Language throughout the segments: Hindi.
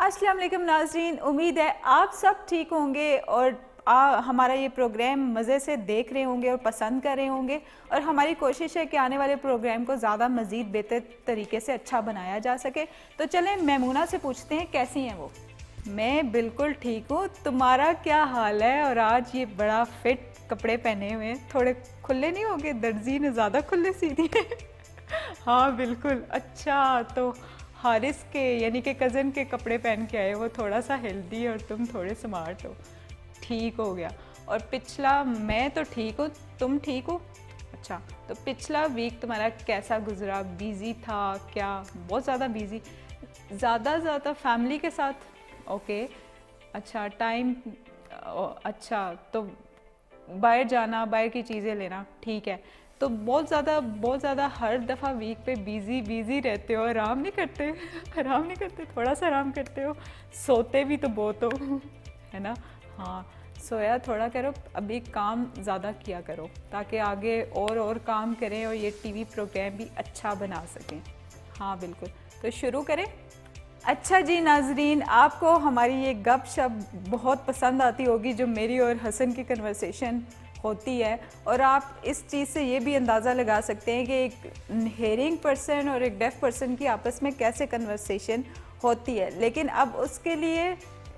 अस्सलाम वालेकुम नाज़रीन, उम्मीद है आप सब ठीक होंगे और हमारा ये प्रोग्राम मज़े से देख रहे होंगे और पसंद कर रहे होंगे। और हमारी कोशिश है कि आने वाले प्रोग्राम को ज़्यादा मज़ीद बेहतर तरीके से अच्छा बनाया जा सके। तो चलें मैमूना से पूछते हैं कैसी हैं वो। मैं बिल्कुल ठीक हूँ, तुम्हारा क्या हाल है? और आज ये बड़ा फिट कपड़े पहने हुए हैं, थोड़े खुले नहीं हो गए? दर्जी ने ज़्यादा खुले सी दिए। हाँ बिल्कुल। अच्छा, तो हारिस के यानी कि कज़न के कपड़े पहन के आए, वो थोड़ा सा हेल्दी और तुम थोड़े स्मार्ट हो। ठीक हो गया। और पिछला, मैं तो ठीक हूँ, तुम ठीक हो? अच्छा, तो पिछला वीक तुम्हारा कैसा गुजरा? बिज़ी था क्या? बहुत ज़्यादा बिज़ी? ज़्यादा फैमिली के साथ? ओके, अच्छा टाइम, अच्छा तो बाहर जाना, बाहर की चीज़ें लेना, ठीक है। तो बहुत ज़्यादा हर दफ़ा वीक पे बिज़ी रहते हो, आराम नहीं करते? आराम नहीं करते, थोड़ा सा आराम करते हो? सोते भी तो बहुत हो, है ना? हाँ, सोया थोड़ा करो, अभी काम ज़्यादा किया करो ताकि आगे और काम करें और ये टीवी प्रोग्राम भी अच्छा बना सकें। हाँ बिल्कुल, तो शुरू करें। अच्छा जी नाजरीन, आपको हमारी ये गपशप बहुत पसंद आती होगी जो मेरी और हसन की कन्वर्सेशन होती है। और आप इस चीज़ से ये भी अंदाज़ा लगा सकते हैं कि एक हेयरिंग पर्सन और एक डेफ पर्सन की आपस में कैसे कन्वर्सेशन होती है। लेकिन अब उसके लिए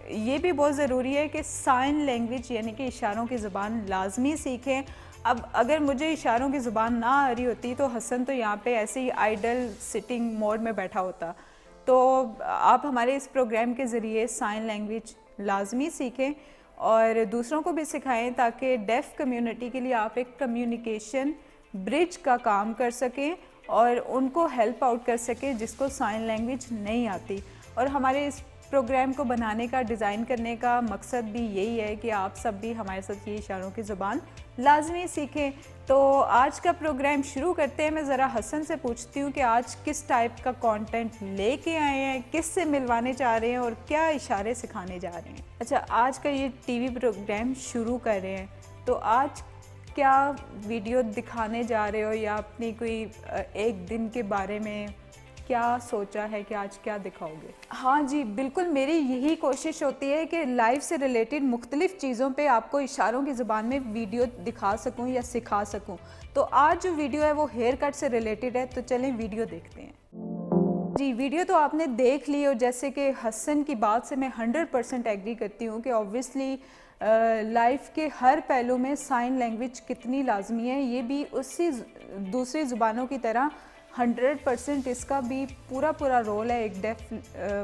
ये भी बहुत ज़रूरी है कि साइन लैंग्वेज यानी कि इशारों की ज़ुबान लाजमी सीखें। अब अगर मुझे इशारों की ज़ुबान ना आ रही होती तो हसन तो यहाँ पे ऐसे ही आइडल सिटिंग मोड में बैठा होता। तो आप हमारे इस प्रोग्राम के ज़रिए साइन लैंग्वेज लाजमी सीखें और दूसरों को भी सिखाएं ताकि डेफ़ कम्युनिटी के लिए आप एक कम्युनिकेशन ब्रिज का काम कर सकें और उनको हेल्प आउट कर सकें जिसको साइन लैंग्वेज नहीं आती। और हमारे इस प्रोग्राम को बनाने का, डिज़ाइन करने का मकसद भी यही है कि आप सब भी हमारे साथ ये इशारों की ज़ुबान लाजमी सीखें। तो आज का प्रोग्राम शुरू करते हैं। मैं ज़रा हसन से पूछती हूँ कि आज किस टाइप का कंटेंट लेके आए हैं, किस से मिलवाने चाह रहे हैं और क्या इशारे सिखाने जा रहे हैं। अच्छा, आज का ये टीवी प्रोग्राम शुरू कर रहे हैं, तो आज क्या वीडियो दिखाने जा रहे हो या अपनी कोई एक दिन के बारे में क्या सोचा है कि आज क्या दिखाओगे? हाँ जी बिल्कुल, मेरी यही कोशिश होती है कि लाइफ से रिलेटेड मुख्तलिफ़ चीज़ों पे आपको इशारों की ज़ुबान में वीडियो दिखा सकूं या सिखा सकूं। तो आज जो वीडियो है वो हेयर कट से रिलेटेड है, तो चलें वीडियो देखते हैं। जी, वीडियो तो आपने देख ली और जैसे कि हसन की बात से मैं 100% एग्री करती हूँ कि ऑब्वियसली लाइफ के हर पहलू में साइन लैंग्वेज कितनी लाजमी है। ये भी उसी दूसरी ज़ुबानों की तरह 100% इसका भी पूरा रोल है एक डेफ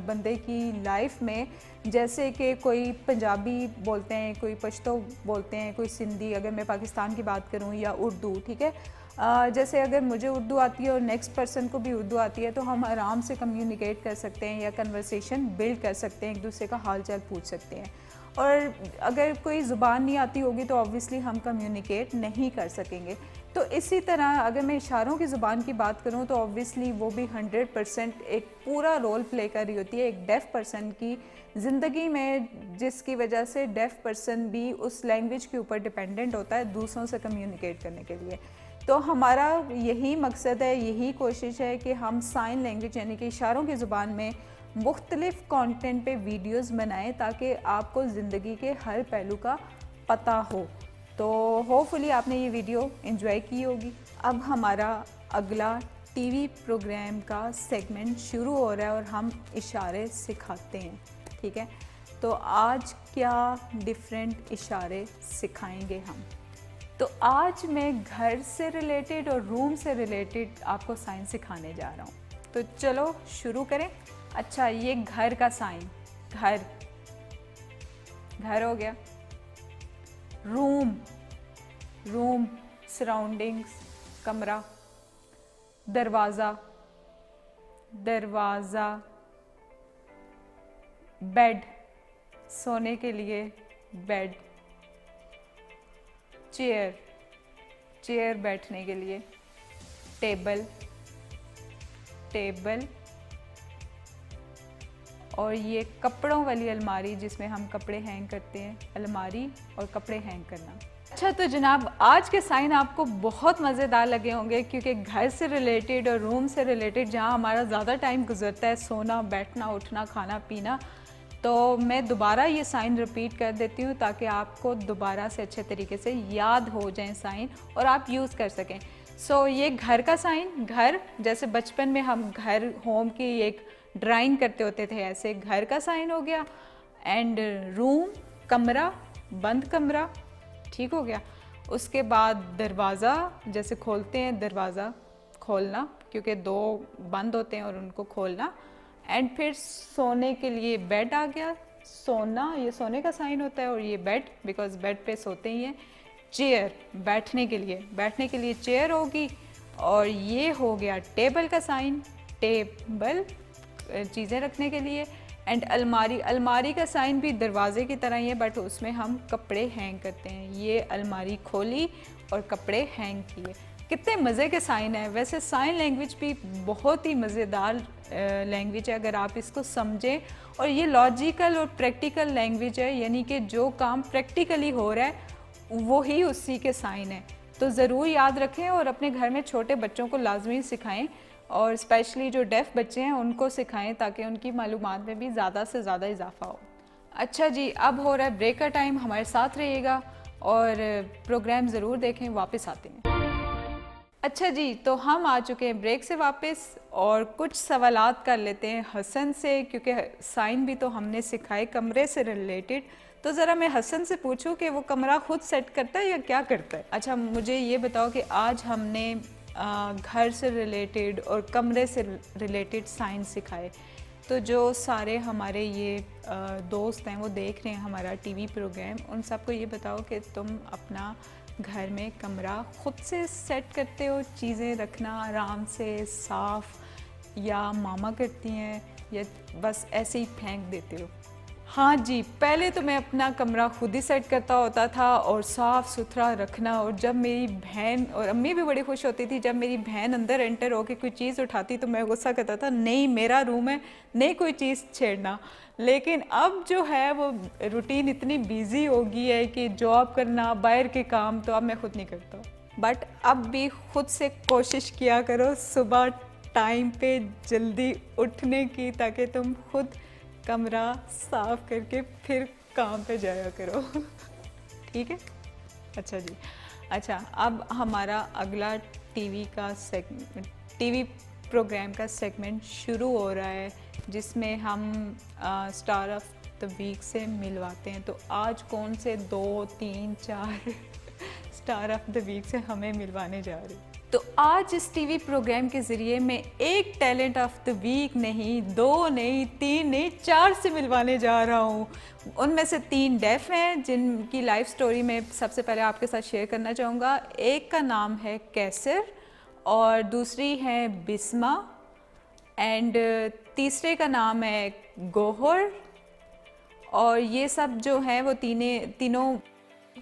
बंदे की लाइफ में। जैसे कि कोई पंजाबी बोलते हैं, कोई पश्तो बोलते हैं, कोई सिंधी, अगर मैं पाकिस्तान की बात करूं, या उर्दू, ठीक है। जैसे अगर मुझे उर्दू आती है और नेक्स्ट पर्सन को भी उर्दू आती है तो हम आराम से कम्युनिकेट कर सकते हैं या कन्वर्सेशन बिल्ड कर सकते हैं, एक दूसरे का हाल चाल पूछ सकते हैं। और अगर कोई ज़ुबान नहीं आती होगी तो ऑब्वियसली हम कम्युनिकेट नहीं कर सकेंगे। तो इसी तरह अगर मैं इशारों की ज़ुबान की बात करूं तो ऑब्वियसली वो भी 100% एक पूरा रोल प्ले कर रही होती है एक डेफ़ पर्सन की ज़िंदगी में, जिसकी वजह से डेफ़ पर्सन भी उस लैंग्वेज के ऊपर डिपेंडेंट होता है दूसरों से कम्युनिकेट करने के लिए। तो हमारा यही मकसद है, यही कोशिश है कि हम साइन लैंग्वेज यानी कि इशारों की ज़ुबान में मुख्तलिफ़ कंटेंट पे वीडियोस बनाएं ताकि आपको ज़िंदगी के हर पहलू का पता हो। तो होपफुली आपने ये वीडियो एंजॉय की होगी। अब हमारा अगला टीवी प्रोग्राम का सेगमेंट शुरू हो रहा है और हम इशारे सिखाते हैं, ठीक है। तो आज क्या डिफरेंट इशारे सिखाएंगे हम? तो आज मैं घर से रिलेटेड और रूम से रिलेटेड आपको साइन सिखाने जा रहा हूँ। तो चलो शुरू करें। अच्छा, ये घर का साइन, घर हो गया। रूम सराउंडिंग्स, कमरा। दरवाज़ा, बेड, सोने के लिए बेड। चेयर बैठने के लिए। टेबल, और ये कपड़ों वाली अलमारी जिसमें हम कपड़े हैंग करते हैं, अलमारी और कपड़े हैंग करना। अच्छा, तो जनाब आज के साइन आपको बहुत मज़ेदार लगे होंगे क्योंकि घर से रिलेटेड और रूम से रिलेटेड जहाँ हमारा ज़्यादा टाइम गुजरता है, सोना, बैठना, उठना, खाना पीना, तो मैं दोबारा ये साइन रिपीट कर देती हूँ ताकि आपको दोबारा से अच्छे तरीके से याद हो जाएं साइन और आप यूज़ कर सकें। सो ये घर का साइन, घर जैसे बचपन में हम घर होम की एक ड्राइंग करते होते थे, ऐसे घर का साइन हो गया। एंड रूम, कमरा, बंद कमरा, ठीक हो गया। उसके बाद दरवाज़ा, जैसे खोलते हैं दरवाज़ा, खोलना, क्योंकि दो बंद होते हैं और उनको खोलना। एंड फिर सोने के लिए बेड आ गया, सोना, ये सोने का साइन होता है, और ये बेड, बिकॉज बेड पे सोते ही हैं। चेयर, बैठने के लिए चेयर होगी। और ये हो गया टेबल का साइन, टेबल चीज़ें रखने के लिए। एंड अलमारी, अलमारी का साइन भी दरवाजे की तरह ही है, बट उसमें हम कपड़े हैंग करते हैं। ये अलमारी खोली और कपड़े हैंग किए। कितने मज़े के साइन है। वैसे साइन लैंग्वेज भी बहुत ही मज़ेदार लैंग्वेज है अगर आप इसको समझें, और ये लॉजिकल और प्रैक्टिकल लैंग्वेज है, यानी कि जो काम प्रैक्टिकली हो रहा है वो ही उसी के साइन है। तो ज़रूर याद रखें और अपने घर में छोटे बच्चों को लाजमी सिखाएं, और स्पेशली जो डेफ बच्चे हैं उनको सिखाएं ताकि उनकी मालूमात में भी ज़्यादा से ज़्यादा इजाफा हो। अच्छा जी, अब हो रहा है ब्रेक का टाइम, हमारे साथ रहिएगा और प्रोग्राम ज़रूर देखें, वापस आते हैं। अच्छा जी, तो हम आ चुके हैं ब्रेक से वापस, और कुछ सवालात कर लेते हैं हसन से, क्योंकि साइन भी तो हमने सिखाए कमरे से रिलेटेड। तो ज़रा मैं हसन से पूछूं कि वो कमरा खुद सेट करता है या क्या करता है। अच्छा, मुझे ये बताओ कि आज हमने घर से रिलेटेड और कमरे से रिलेटेड साइन सिखाए, तो जो सारे हमारे ये दोस्त हैं वो देख रहे हैं हमारा टीवी प्रोग्राम, उन सबको ये बताओ कि तुम अपना घर में कमरा खुद से सेट करते हो, चीज़ें रखना आराम से साफ़, या मामा करती हैं, या बस ऐसे ही फेंक देते हो? हाँ जी, पहले तो मैं अपना कमरा खुद ही सेट करता होता था और साफ़ सुथरा रखना। और जब मेरी बहन और अम्मी भी बड़ी खुश होती थी जब मेरी बहन अंदर एंटर होकर कोई चीज़ उठाती, तो मैं गुस्सा करता था, नहीं मेरा रूम है, नहीं कोई चीज़ छेड़ना। लेकिन अब जो है वो रूटीन इतनी बिजी हो गई है कि जॉब करना, बाहर के काम, तो अब मैं खुद नहीं करता। बट अब भी खुद से कोशिश किया करो सुबह टाइम पे जल्दी उठने की, ताकि तुम खुद कमरा साफ करके फिर काम पे जाया करो। ठीक है? अच्छा जी। अच्छा, अब हमारा अगला टीवी प्रोग्राम का सेगमेंट शुरू हो रहा है, जिसमें हम स्टार ऑफ द वीक से मिलवाते हैं। तो आज कौन से 2, 3, 4 स्टार ऑफ द वीक से हमें मिलवाने जा रहे हैं? तो आज इस टीवी प्रोग्राम के ज़रिए मैं एक टैलेंट ऑफ द वीक नहीं, 2 नहीं, 3 नहीं, 4 से मिलवाने जा रहा हूँ। उनमें से 3 डेफ हैं जिनकी लाइफ स्टोरी मैं सबसे पहले आपके साथ शेयर करना चाहूँगा। एक का नाम है कैसर और दूसरी है बिस्मा, एंड तीसरे का नाम है गोहर। और ये सब जो हैं वो तीनों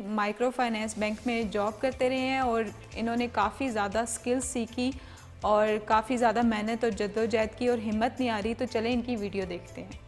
माइक्रो फाइनेंस बैंक में जॉब करते रहे हैं, और इन्होंने काफ़ी ज़्यादा स्किल्स सीखी और काफ़ी ज़्यादा मेहनत और जद्दोजहद की, और हिम्मत नहीं आ रही। तो चलें इनकी वीडियो देखते हैं।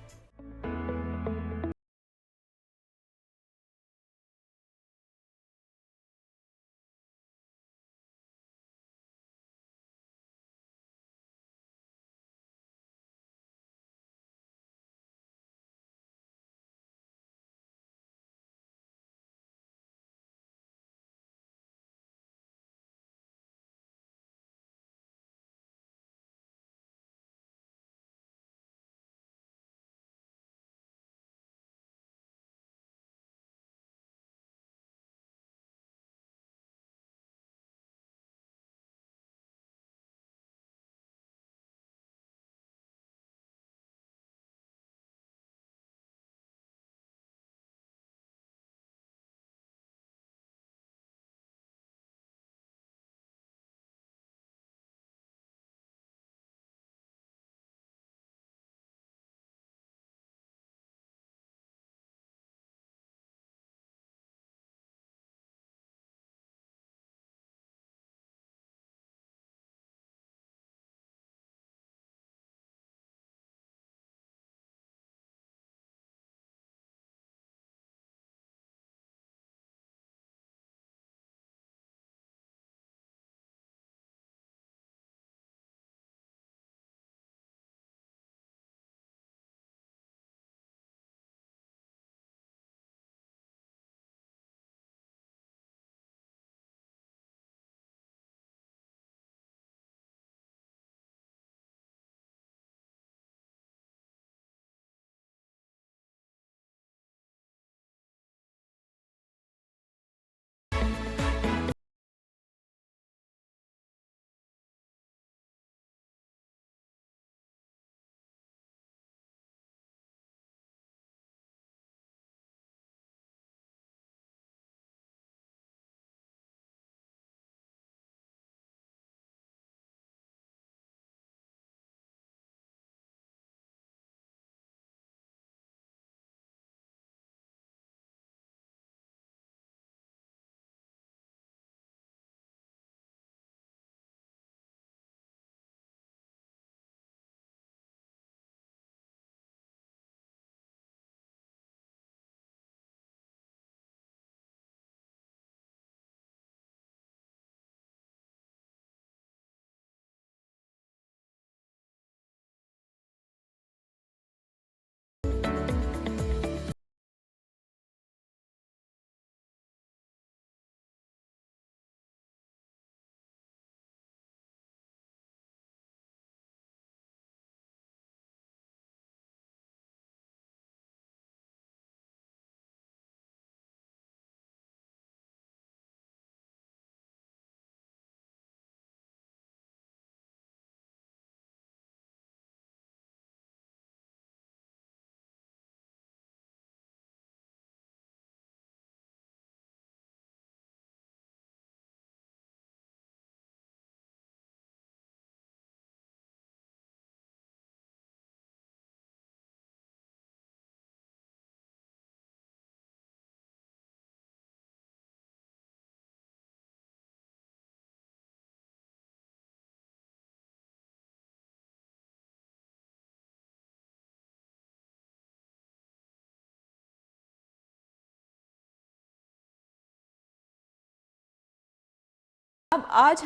अब आज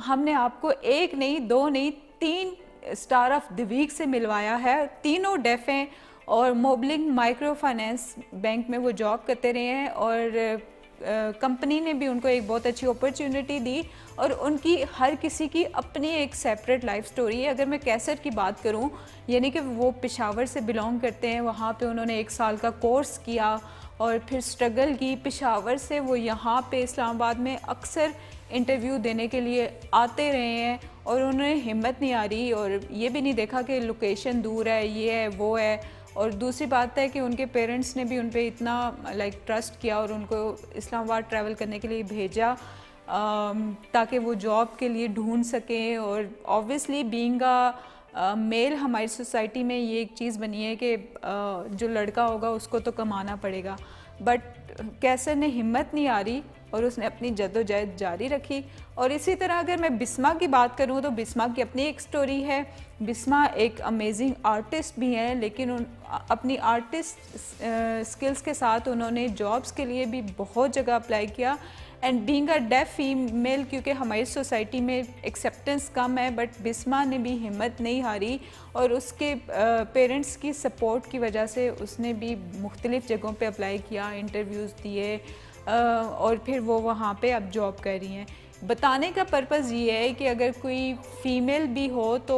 हमने आपको एक नहीं, दो नहीं, 3 स्टार ऑफ द वीक से मिलवाया है। तीनों डेफ हैं और मोबलिंग माइक्रो फाइनेंस बैंक में वो जॉब करते रहे हैं और कंपनी ने भी उनको एक बहुत अच्छी अपॉर्चुनिटी दी और उनकी हर किसी की अपनी एक सेपरेट लाइफ स्टोरी है। अगर मैं कैसर की बात करूं, यानी कि वो पेशावर से बिलोंग करते हैं, वहाँ पे उन्होंने 1 साल का कोर्स किया और फिर स्ट्रगल की। पेशावर से वो यहाँ पे इस्लामाबाद में अक्सर इंटरव्यू देने के लिए आते रहे हैं और उन्हें हिम्मत नहीं आ रही और ये भी नहीं देखा कि लोकेशन दूर है, ये है, वो है। और दूसरी बात है कि उनके पेरेंट्स ने भी उन पर इतना ट्रस्ट किया और उनको इस्लामाबाद ट्रैवल करने के लिए भेजा ताकि वो जॉब के लिए ढूंढ सकें। और ऑब्वियसली बीइंग मेल हमारी सोसाइटी में ये एक चीज़ बनी है कि जो लड़का होगा उसको तो कमाना पड़ेगा, बट कैसर ने हिम्मत नहीं आ रही और उसने अपनी जद्दोजहद जारी रखी। और इसी तरह अगर मैं बिस्मा की बात करूं तो बिस्मा की अपनी एक स्टोरी है। बिस्मा एक अमेजिंग आर्टिस्ट भी हैं, लेकिन अपनी आर्टिस्ट स्किल्स के साथ उन्होंने जॉब्स के लिए भी बहुत जगह अप्लाई किया। And being a deaf female, क्योंकि हमारी सोसाइटी में एक्सेप्टेंस कम है, बट बिस्मा ने भी हिम्मत नहीं हारी और उसके पेरेंट्स की सपोर्ट की वजह से उसने भी मुख्तलिफ़ जगहों पे अप्लाई किया, इंटरव्यूज़ दिए और फिर वो वहाँ पे अब जॉब कर रही हैं। बताने का पर्पज़ ये है कि अगर कोई फ़ीमेल भी हो तो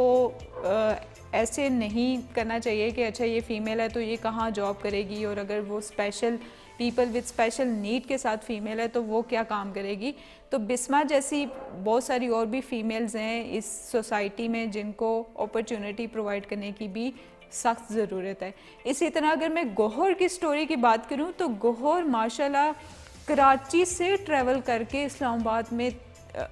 ऐसे नहीं करना चाहिए कि अच्छा ये फ़ीमेल है तो ये कहाँ जॉब करेगी, और अगर वो special people with special need के साथ फ़ीमेल है तो वो क्या काम करेगी। तो बिस्मा जैसी बहुत सारी और भी फ़ीमेल्स हैं इस सोसाइटी में जिनको अपॉर्चुनिटी प्रोवाइड करने की भी सख्त ज़रूरत है। इसी तरह अगर मैं गौहर की स्टोरी की बात करूँ तो गौहर माशाल्लाह कराची से ट्रैवल करके इस्लामाबाद में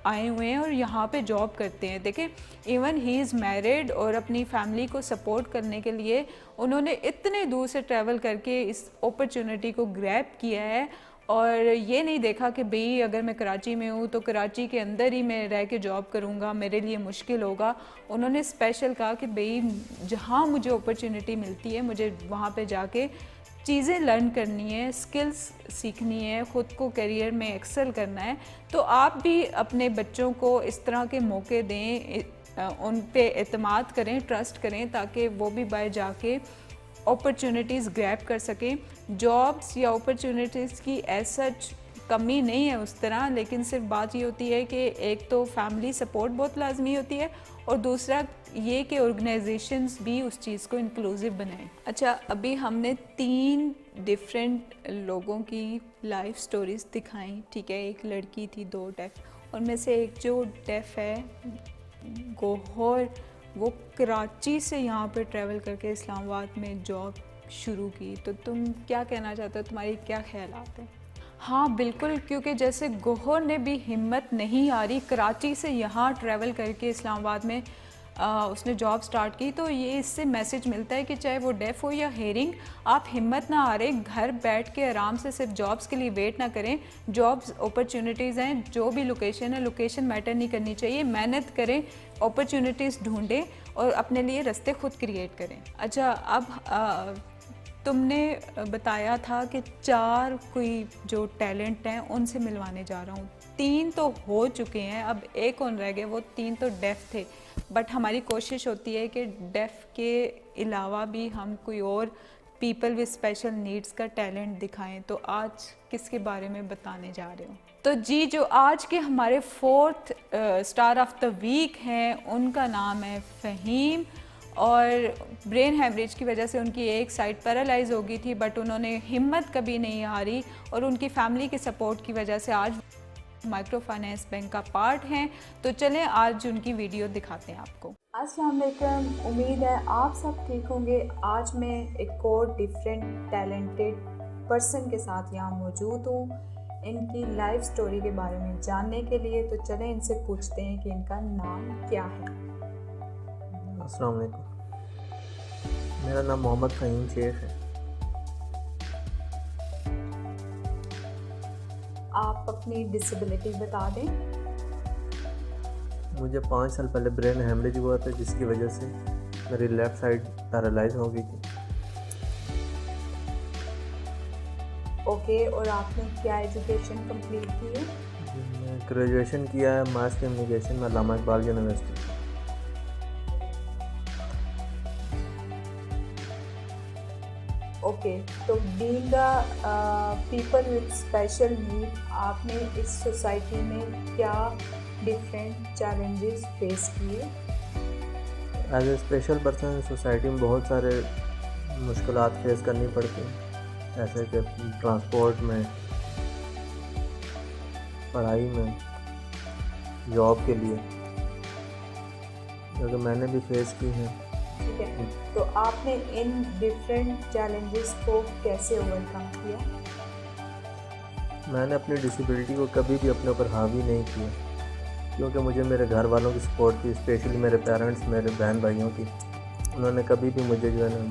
आए हुए हैं और यहाँ पे जॉब करते हैं। देखें, इवन ही इज़ मैरिड और अपनी फैमिली को सपोर्ट करने के लिए उन्होंने इतने दूर से ट्रैवल करके इस अपॉर्चुनिटी को ग्रैब किया है और ये नहीं देखा कि भाई अगर मैं कराची में हूँ तो कराची के अंदर ही मैं रह के जॉब करूँगा, मेरे लिए मुश्किल होगा। उन्होंने स्पेशल कहा कि भाई जहाँ मुझे अपॉर्चुनिटी मिलती है मुझे वहाँ पे जाके चीज़ें लर्न करनी है, स्किल्स सीखनी है, ख़ुद को करियर में एक्सेल करना है। तो आप भी अपने बच्चों को इस तरह के मौके दें, उन पे एतमाद करें, ट्रस्ट करें, ताकि वो भी बाहर जाके अपॉर्चुनिटीज़ ग्रैब कर सकें। जॉब्स या अपॉर्चुनिटीज़ की एज सच कमी नहीं है उस तरह, लेकिन सिर्फ बात ये होती है कि एक तो फैमिली सपोर्ट बहुत लाजमी होती है और दूसरा ये कि ऑर्गेनाइजेशंस भी उस चीज़ को इंक्लूसिव बनाएं। अच्छा, अभी हमने 3 डिफरेंट लोगों की लाइफ स्टोरीज़ दिखाई, ठीक है। एक लड़की थी, 2 डेफ, और में से एक जो डेफ है गौहर, वो कराची से यहाँ पे ट्रैवल करके इस्लामाबाद में जॉब शुरू की। तो तुम क्या कहना चाहते हो, तुम्हारी क्या ख्यालात हैं? हाँ बिल्कुल, क्योंकि जैसे गौहर ने भी हिम्मत नहीं हारी, कराची से यहाँ ट्रैवल करके इस्लामाबाद में उसने जॉब स्टार्ट की। तो ये इससे मैसेज मिलता है कि चाहे वो डेफ हो या हेयरिंग, आप हिम्मत ना हारें, घर बैठ के आराम से सिर्फ जॉब्स के लिए वेट ना करें। जॉब्स अपॉर्चुनिटीज़ हैं, जो भी लोकेशन है, लोकेशन मैटर नहीं करनी चाहिए। मेहनत करें, अपॉर्चुनिटीज़ ढूंढें और अपने लिए रास्ते खुद क्रिएट करें। अच्छा, अब तुमने बताया था कि 4 कोई जो टैलेंट हैं उनसे मिलवाने जा रहा हूँ। 3 तो हो चुके हैं, अब एक और रह गए, वो 3 तो डेफ थे। बट हमारी कोशिश होती है कि डेफ के अलावा भी हम कोई और पीपल विद स्पेशल नीड्स का टैलेंट दिखाएं। तो आज किसके बारे में बताने जा रहे हो? तो जी, जो आज के हमारे 4th star of the week हैं उनका नाम है फ़हीम, और ब्रेन हैमरेज की वजह से उनकी एक साइड पैरालाइज हो गई थी, बट उन्होंने हिम्मत कभी नहीं हारी और उनकी फैमिली के सपोर्ट की वजह से आज माइक्रो फाइनेंस बैंक का पार्ट हैं। तो चलें आज उनकी वीडियो दिखाते हैं आपको। अस्सलाम वालेकुम, उम्मीद है आप सब ठीक होंगे। आज मैं एक और डिफरेंट टैलेंटेड पर्सन के साथ यहाँ मौजूद हूँ इनकी लाइफ स्टोरी के बारे में जानने के लिए। तो चलें इनसे पूछते हैं कि इनका नाम क्या है। अस्सलाम वालेकुम, मेरा नाम मोहम्मद फ़हीम शेख है। आप अपनी डिसेबिलिटी बता दें। मुझे 5 साल पहले ब्रेन हैमरेज हुआ था, जिसकी वजह से मेरी लेफ़्ट साइड पैरालाइज हो गई थी। ओके, और आपने क्या एजुकेशन कंप्लीट की है? मैं ग्रेजुएशन किया है मास कम्युनिकेशन में अल्लामा इकबाल यूनिवर्सिटी। ओके, तो being people with special need, आपने इस सोसाइटी में क्या डिफरेंट चैलेंजेस फेस किए? As a special person society में बहुत सारे मुश्किलात फेस करनी पड़ती हैं, जैसे कि ट्रांसपोर्ट में, पढ़ाई में, जॉब के लिए, जो कि मैंने भी फेस की हैं। ठीक है, तो आपने इन डिफरेंट चैलेंजेस को कैसे ओवरकम किया? मैंने अपनी डिसेबिलिटी को कभी भी अपने ऊपर हावी नहीं किया, क्योंकि मुझे मेरे घर वालों की सपोर्ट थी, स्पेशली मेरे पेरेंट्स, मेरे बहन भाइयों की। उन्होंने कभी भी मुझे जो है ना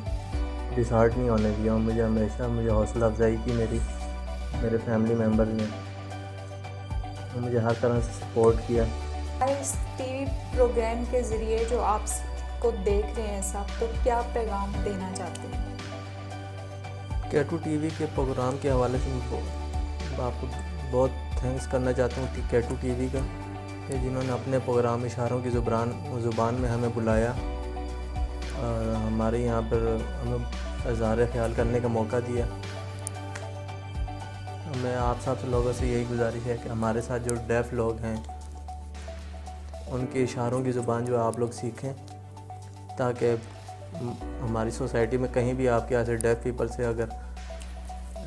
डिसहार्ट नहीं होने दिया, मुझे हमेशा हौसला अफजाई की मेरे फैमिली मेम्बर ने मुझे हर तरह से सपोर्ट किया। इस टीवी प्रोग्राम के ज़रिए जो आपको देख रहे हैं सब, तो क्या पैगाम देना चाहते हैं? K2 टीवी के प्रोग्राम के हवाले से मैं आपको बहुत थैंक्स करना चाहता हूँ K2 टीवी का, कि जिन्होंने अपने प्रोग्राम इशारों की ज़ुबान में हमें बुलाया और हमारे यहाँ पर हमें इज़हार ख्याल करने का मौका दिया। मैं आप सब लोगों से यही गुजारिश है कि हमारे साथ जो डेफ़ लोग हैं उनके इशारों की ज़ुबान जो आप लोग सीखें, ताकि हमारी सोसाइटी में कहीं भी आपके यहाँ से डेफ़ पीपल से अगर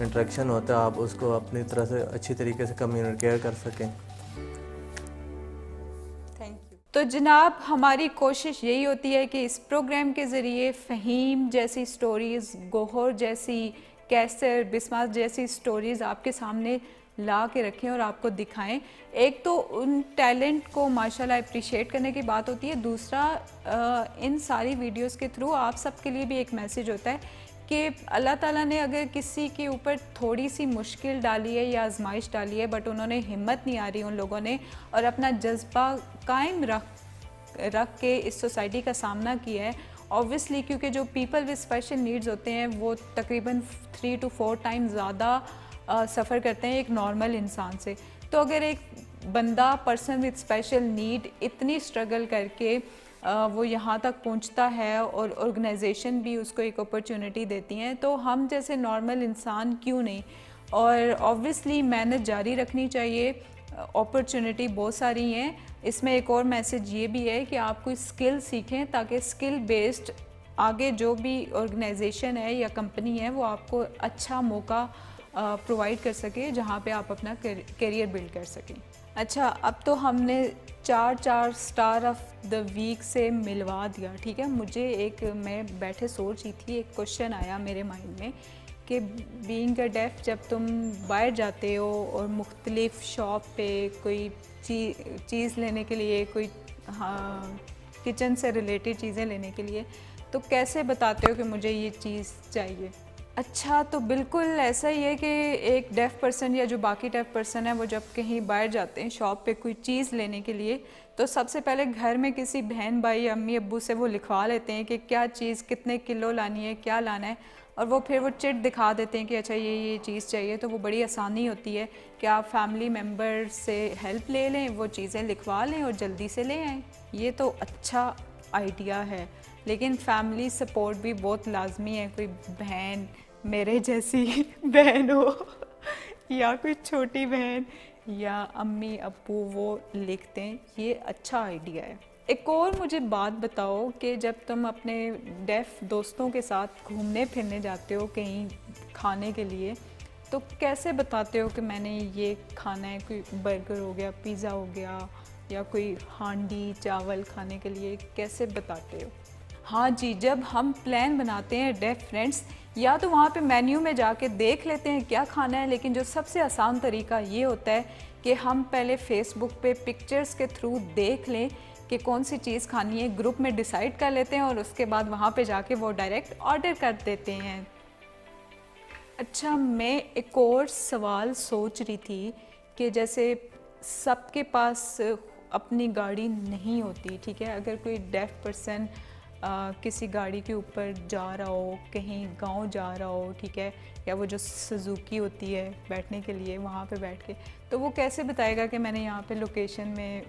इंटरेक्शन होता है, आप उसको अपनी तरह से अच्छी तरीके से कम्युनिकेट कर सकें। Thank you. तो जनाब, हमारी कोशिश यही होती है कि इस प्रोग्राम के ज़रिए फ़हीम जैसी स्टोरीज़, गोहर जैसी, कैसर, बिस्मात जैसी स्टोरीज़ आपके सामने ला के रखें और आपको दिखाएं। एक तो उन टैलेंट को माशाल्लाह अप्रिशिएट करने की बात होती है, दूसरा इन सारी वीडियोस के थ्रू आप सबके लिए भी एक मैसेज होता है कि अल्लाह ताला ने अगर किसी के ऊपर थोड़ी सी मुश्किल डाली है या आजमाइश डाली है, बट उन्होंने हिम्मत नहीं आ रही उन लोगों ने और अपना जज्बा कायम रख के इस सोसाइटी का सामना किया है। ऑब्वियसली क्योंकि जो पीपल विद स्पेशल नीड्स होते हैं वो तकरीबन 3 to 4 टाइम्स ज़्यादा सफ़र करते हैं एक नॉर्मल इंसान से। तो अगर एक बंदा पर्सन विद स्पेशल नीड इतनी स्ट्रगल करके वो यहाँ तक पहुँचता है और ऑर्गेनाइजेशन भी उसको एक अपॉर्चुनिटी देती हैं, तो हम जैसे नॉर्मल इंसान क्यों नहीं। और ऑब्वियसली मेहनत जारी रखनी चाहिए, अपॉर्चुनिटी बहुत सारी हैं। इसमें एक और मैसेज ये भी है कि आप कोई स्किल सीखें, ताकि स्किल बेस्ड आगे जो भी ऑर्गेनाइजेशन है या कंपनी है वो आपको अच्छा मौका प्रोवाइड कर सके, जहाँ पे आप अपना करियर बिल्ड कर सकें। अच्छा, अब तो हमने 4 स्टार ऑफ द वीक से मिलवा दिया, ठीक है। मैं बैठे सोच रही थी, एक क्वेश्चन आया मेरे माइंड में कि बीइंग अ डेफ, जब तुम बाहर जाते हो और मुख्तलिफ शॉप पे कोई चीज़ लेने के लिए, कोई किचन से रिलेटेड चीज़ें लेने के लिए, तो कैसे बताते हो कि मुझे ये चीज़ चाहिए? अच्छा, तो बिल्कुल ऐसा ही है कि एक डेफ पर्सन या जो बाकी डेफ पर्सन है वो जब कहीं बाहर जाते हैं शॉप पे कोई चीज़ लेने के लिए, तो सबसे पहले घर में किसी बहन भाई अम्मी अब्बू से वो लिखवा लेते हैं कि क्या चीज़ कितने किलो लानी है, क्या लाना है, और वो फिर वो चिट दिखा देते हैं कि अच्छा ये चीज़ चाहिए। तो वो बड़ी आसानी होती है कि आप फैमिली मेम्बर से हेल्प ले लें, वो चीज़ें लिखवा लें और जल्दी से ले आएँ। ये तो अच्छा आइडिया है, लेकिन फैमिली सपोर्ट भी बहुत लाजमी है। कोई बहन मेरे जैसी बहन हो या कोई छोटी बहन या अम्मी अब्बू वो लिखते हैं, ये अच्छा आइडिया है। एक और मुझे बात बताओ कि जब तुम अपने डेफ दोस्तों के साथ घूमने फिरने जाते हो कहीं खाने के लिए, तो कैसे बताते हो कि मैंने ये खाना है? कोई बर्गर हो गया, पिज़्ज़ा हो गया, या कोई हांडी चावल खाने के लिए, कैसे बताते हो? हाँ जी, जब हम प्लान बनाते हैं डेफ फ्रेंड्स, या तो वहाँ पे मेन्यू में जाके देख लेते हैं क्या खाना है, लेकिन जो सबसे आसान तरीका ये होता है कि हम पहले फेसबुक पे पिक्चर्स के थ्रू देख लें कि कौन सी चीज़ खानी है, ग्रुप में डिसाइड कर लेते हैं और उसके बाद वहाँ पे जाके वो डायरेक्ट ऑर्डर कर देते हैं। अच्छा, मैं एक और सवाल सोच रही थी कि जैसे सबके पास अपनी गाड़ी नहीं होती, ठीक है। अगर कोई डेफ पर्सन किसी गाड़ी के ऊपर जा रहा हो, कहीं गांव जा रहा हो, ठीक है, या वो जो सुजुकी होती है बैठने के लिए, वहाँ पे बैठ के, तो वो कैसे बताएगा कि मैंने यहाँ पे लोकेशन में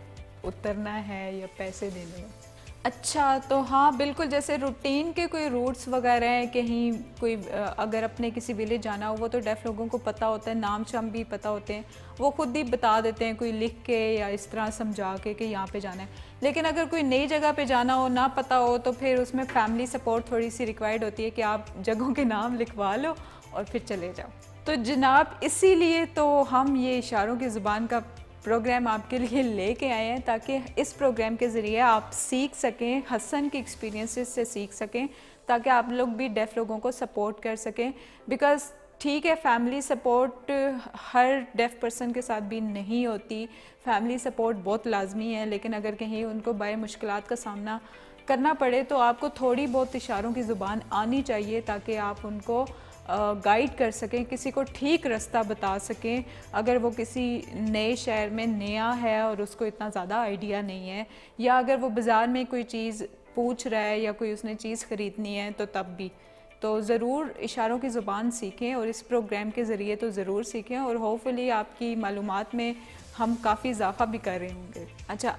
उतरना है या पैसे देने हैं। अच्छा, तो हाँ बिल्कुल, जैसे रूटीन के कोई रूट्स वगैरह हैं, कहीं कोई अगर अपने किसी विलेज जाना हो, वो तो डेफ लोगों को पता होता है, नाम शाम भी पता होते हैं, वो खुद ही बता देते हैं, कोई लिख के या इस तरह समझा के कि यहाँ पे जाना है। लेकिन अगर कोई नई जगह पे जाना हो, ना पता हो, तो फिर उसमें फैमिली सपोर्ट थोड़ी सी रिक्वायर्ड होती है कि आप जगहों के नाम लिखवा लो और फिर चले जाओ। तो जनाब, इसीलिए तो हम ये इशारों की ज़ुबान का प्रोग्राम आपके लिए लेके आए हैं, ताकि इस प्रोग्राम के ज़रिए आप सीख सकें, हसन के एक्सपीरियंसेस से सीख सकें, ताकि आप लोग भी डेफ लोगों को सपोर्ट कर सकें। बिकॉज़ ठीक है, फैमिली सपोर्ट हर डेफ पर्सन के साथ भी नहीं होती, फैमिली सपोर्ट बहुत लाजमी है, लेकिन अगर कहीं उनको बाय मुश्किलात का सामना करना पड़े तो आपको थोड़ी बहुत इशारों की ज़ुबान आनी चाहिए, ताकि आप उनको गाइड कर सकें, किसी को ठीक रास्ता बता सकें। अगर वो किसी नए शहर में नया है और उसको इतना ज़्यादा आइडिया नहीं है, या अगर वो बाज़ार में कोई चीज़ पूछ रहा है या कोई उसने चीज़ ख़रीदनी है, तो तब भी तो ज़रूर इशारों की ज़ुबान सीखें, और इस प्रोग्राम के ज़रिए तो ज़रूर सीखें, और होपफुली आपकी मालूमात में हम काफ़ी इजाफ़ा भी कर रहे होंगे। अच्छा,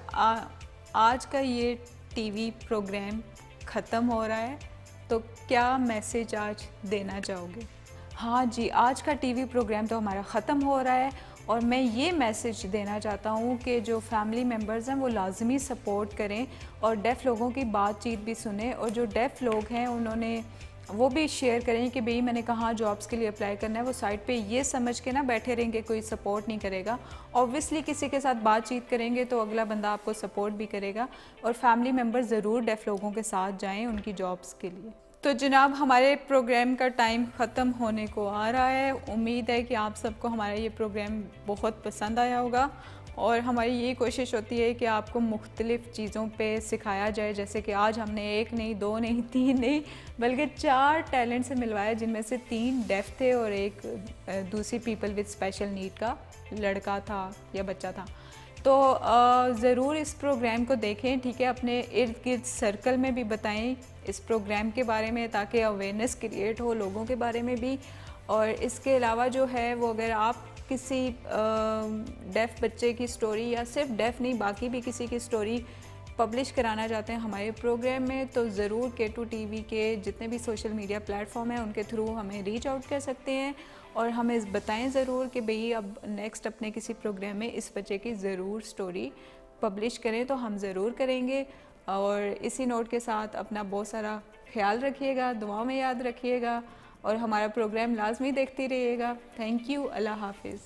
आज का ये टीवी प्रोग्राम ख़त्म हो रहा है, तो क्या मैसेज आज देना चाहोगे? हाँ जी, आज का टीवी प्रोग्राम तो हमारा ख़त्म हो रहा है, और मैं ये मैसेज देना चाहता हूँ कि जो फैमिली मेम्बर्स हैं वो लाजमी सपोर्ट करें और डेफ़ लोगों की बातचीत भी सुने, और जो डेफ़ लोग हैं उन्होंने वो भी शेयर करें कि भाई मैंने कहाँ जॉब्स के लिए अप्लाई करना है। वो साइट पे ये समझ के ना बैठे रहेंगे कोई सपोर्ट नहीं करेगा। ऑब्वियसली किसी के साथ बातचीत करेंगे तो अगला बंदा आपको सपोर्ट भी करेगा, और फैमिली मेम्बर ज़रूर डेफ़ लोगों के साथ जाएँ उनकी जॉब्स के लिए। तो जनाब, हमारे प्रोग्राम का टाइम ख़त्म होने को आ रहा है। उम्मीद है कि आप सबको हमारा ये प्रोग्राम बहुत पसंद आया होगा, और हमारी ये कोशिश होती है कि आपको मुख्तलिफ़ चीज़ों पे सिखाया जाए। जैसे कि आज हमने 1 नहीं, 2 नहीं, 3 नहीं, बल्कि 4 टैलेंट से मिलवाया, जिनमें से 3 डेफ थे और एक दूसरी पीपल विद स्पेशल नीड का लड़का था या बच्चा था। तो ज़रूर इस प्रोग्राम को देखें, ठीक है, अपने इर्द गिर्द सर्कल में भी बताएं इस प्रोग्राम के बारे में, ताकि अवेयरनेस क्रिएट हो लोगों के बारे में भी। और इसके अलावा जो है वो, अगर आप किसी डेफ़ बच्चे की स्टोरी, या सिर्फ डेफ़ नहीं बाकी भी किसी की स्टोरी पब्लिश कराना चाहते हैं हमारे प्रोग्राम में, तो ज़रूर K2 TV के जितने भी सोशल मीडिया प्लेटफॉर्म हैं उनके थ्रू हमें रीच आउट कर सकते हैं, और हमें बताएं ज़रूर कि भाई अब नेक्स्ट अपने किसी प्रोग्राम में इस बच्चे की ज़रूर स्टोरी पब्लिश करें, तो हम ज़रूर करेंगे। और इसी नोट के साथ अपना बहुत सारा ख्याल रखिएगा, दुआ में याद रखिएगा, और हमारा प्रोग्राम लाजमी देखते रहिएगा। थैंक यू, अल्लाह हाफिज़।